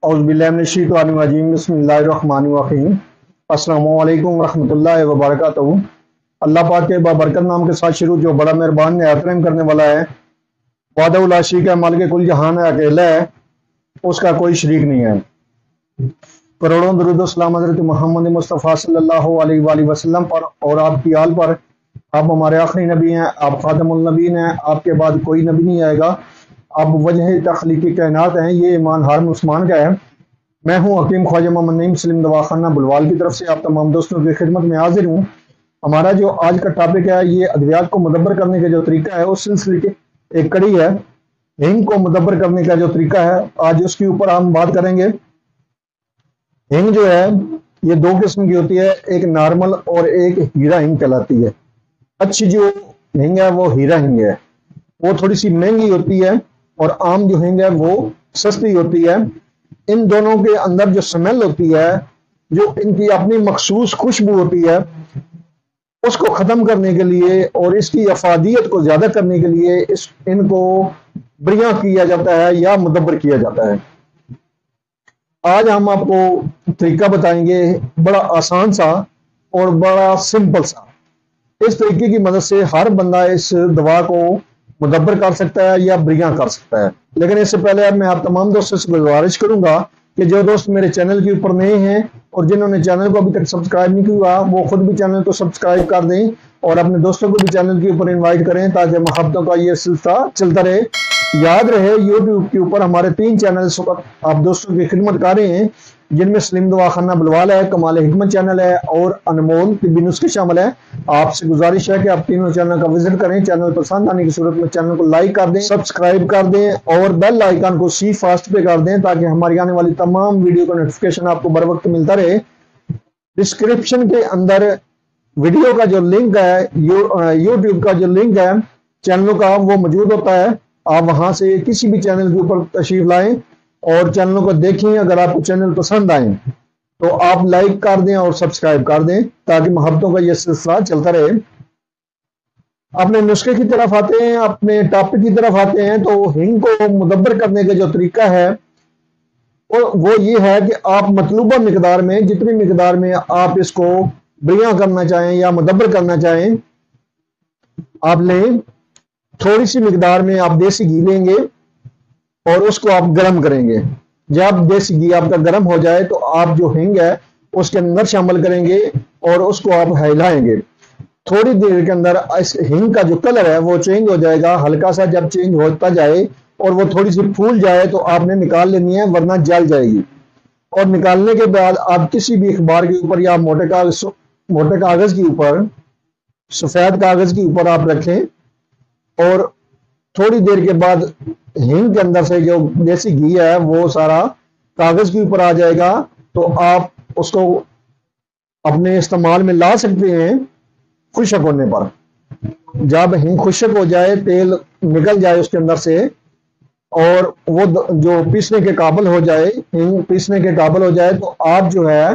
औज़ुबिल्लाहिमिनश्शैतानिर्रजीम बिस्मिल्लाहिर्रहमानिर्रहीम। अस्सलामु अलैकुम वरहमतुल्लाहि वबरकातुहू। अल्लाह पाक के बाबरकत नाम के साथ शुरू, जो बड़ा मेहरबान है, रहम करने वाला है। वादा शरीक है, मालिक कुल जहान है, अकेला है, उसका कोई शरीक नहीं है। करोड़ों दरूद सलाम हज़रत मोहम्मद मुस्तफ़ा सल्लल्लाहु अलैहि वसल्लम पर और आपकी आल पर। आप हमारे आखिरी नबी हैं, आप खातमुल नबीन हैं, आपके बाद कोई नबी नहीं आएगा। आप वजह तख्लीकी कायनात हैं, ये ईमान हर मुसलमान का है। मैं हूँ हकीम ख्वाजा मोहम्मद नईम सलीम दवाखाना बुलवाल की तरफ से आप तमाम दोस्तों की खिदमत में हाजिर हूँ। हमारा जो आज का टॉपिक है, ये अद्वियात को मुदब्बर करने का जो तरीका है, उस सिलसिले की एक कड़ी है। हिंग को मुदब्बर करने का जो तरीका है, आज उसके ऊपर हम बात करेंगे। हिंग जो है, ये दो किस्म की होती है, एक नॉर्मल और एक हीरा हिंग कहलाती है। अच्छी जो हिंग है वो हीरा हिंग है, वो थोड़ी सी महंगी होती है, और आम जो हिंग है वो सस्ती होती है। इन दोनों के अंदर जो स्मेल होती है, जो इनकी अपनी मखसूस खुशबू होती है, उसको ख़त्म करने के लिए और इसकी अफादियत को ज़्यादा करने के लिए इनको बरिया किया जाता है या मुदब्बर किया जाता है। आज हम आपको तरीका बताएंगे, बड़ा आसान सा और बड़ा सिंपल सा। इस तरीके की मदद से हर बंदा इस दवा को मुदब्बर कर सकता है या बरिया कर सकता है। लेकिन इससे पहले मैं आप तमाम दोस्तों से गुजारिश करूंगा कि जो दोस्त मेरे चैनल के ऊपर नए हैं और जिन्होंने चैनल को अभी तक सब्सक्राइब नहीं किया, वो खुद भी चैनल को सब्सक्राइब कर दें और अपने दोस्तों को भी चैनल के ऊपर इन्वाइट करें, ताकि मोहब्बतों का ये सिलसिला चलता रहे। याद रहे, यूट्यूब के ऊपर हमारे 3 चैनल आप दोस्तों की खिदमत कर रहे हैं, जिनमें सलीम दवाखाना बुलवाल है, कमाल हिकमत चैनल है और अनमोल तिब्बी नुस्खे शामिल है। आपसे गुजारिश है कि आप तीनों चैनल का विजिट करें। चैनल पसंद आने की सूरत में चैनल को लाइक कर दें, सब्सक्राइब कर दें और बेल आइकन को सी फास्ट पे कर दें, ताकि हमारी आने वाली तमाम वीडियो का नोटिफिकेशन आपको बर वक्त मिलता रहे। डिस्क्रिप्शन के अंदर वीडियो का जो लिंक है, यूट्यूब का जो लिंक है चैनलों का, वो मौजूद होता है। आप वहां से किसी भी चैनल के ऊपर तशरीफ लाएं और चैनलों को देखें। अगर आपको चैनल पसंद आए तो आप लाइक कर दें और सब्सक्राइब कर दें, ताकि मोहब्बतों का यह सिलसिला चलता रहे। अपने नुस्खे की तरफ आते हैं, अपने टॉपिक की तरफ आते हैं। तो हिंग को मुदब्बर करने का जो तरीका है वो ये है कि आप मतलूबा मिकदार में, जितनी मिकदार में आप इसको बरिया करना चाहें या मुदब्बर करना चाहें, आप लें। थोड़ी सी मिकदार में आप देसी घी लेंगे और उसको आप गर्म करेंगे। जब देसी घी आपका गर्म हो जाए तो आप जो हिंग है उसके अंदर शामिल करेंगे और उसको आप हिलाएंगे। थोड़ी देर के अंदर इस हिंग का जो कलर है वो चेंज हो जाएगा। हल्का सा जब चेंज होता जाए और वो थोड़ी सी फूल जाए तो आपने निकाल लेनी है, वरना जल जाएगी। और निकालने के बाद आप किसी भी अखबार के ऊपर या मोटे कागज के ऊपर, सफेद कागज के ऊपर आप रखें, और थोड़ी देर के बाद हिंग के अंदर से जो देसी घी है वो सारा कागज के ऊपर आ जाएगा। तो आप उसको अपने इस्तेमाल में ला सकते हैं खुशक होने पर। जब हिंग खुशक हो जाए, तेल निकल जाए उसके अंदर से, और वो जो पीसने के काबिल हो जाए, हिंग पीसने के काबिल हो जाए, तो आप जो है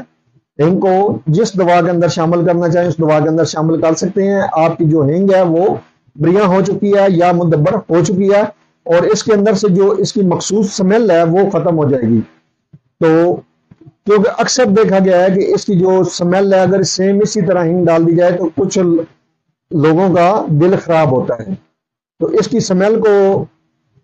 हिंग को जिस दवा के अंदर शामिल करना चाहें उस दवा के अंदर शामिल कर सकते हैं। आपकी जो हिंग है वो बरिया हो चुकी है या मुदब्बर हो चुकी है, और इसके अंदर से जो इसकी मखसूस स्मेल है वो खत्म हो जाएगी। तो क्योंकि अक्सर देखा गया है कि इसकी जो स्मेल है, अगर सेम इसी तरह हिंग डाल दी जाए तो कुछ लोगों का दिल खराब होता है। तो इसकी स्मेल को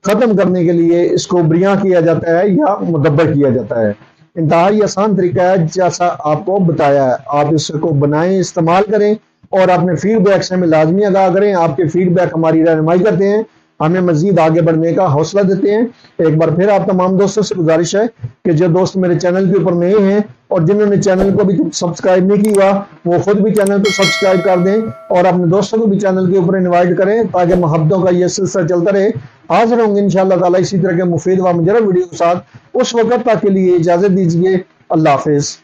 खत्म करने के लिए इसको बरिया किया जाता है या मुदब्बर किया जाता है। इंतहाई आसान तरीका है, जैसा आपको बताया है। आप इसको बनाएं, इस्तेमाल करें और अपने फीडबैक से हमें लाजमी आगाह करें। आपके फीडबैक हमारी रहनुमाई करते हैं, हमें मजीद आगे बढ़ने का हौसला देते हैं। एक बार फिर आप तमाम दोस्तों से गुजारिश है कि जो दोस्त मेरे चैनल के ऊपर नए हैं और जिन्होंने चैनल को अभी तक सब्सक्राइब नहीं किया, वो खुद भी चैनल को सब्सक्राइब कर दें और अपने दोस्तों को भी चैनल के ऊपर इन्वाइट करें, ताकि मोहब्बतों का यह सिलसिला चलता रहे। हाजिर होंगे इंशाअल्लाह ताला इसी तरह के मुफीद व मुजरब वीडियो के साथ। उस वक्त तक के लिए इजाजत दीजिए। अल्लाह हाफिज।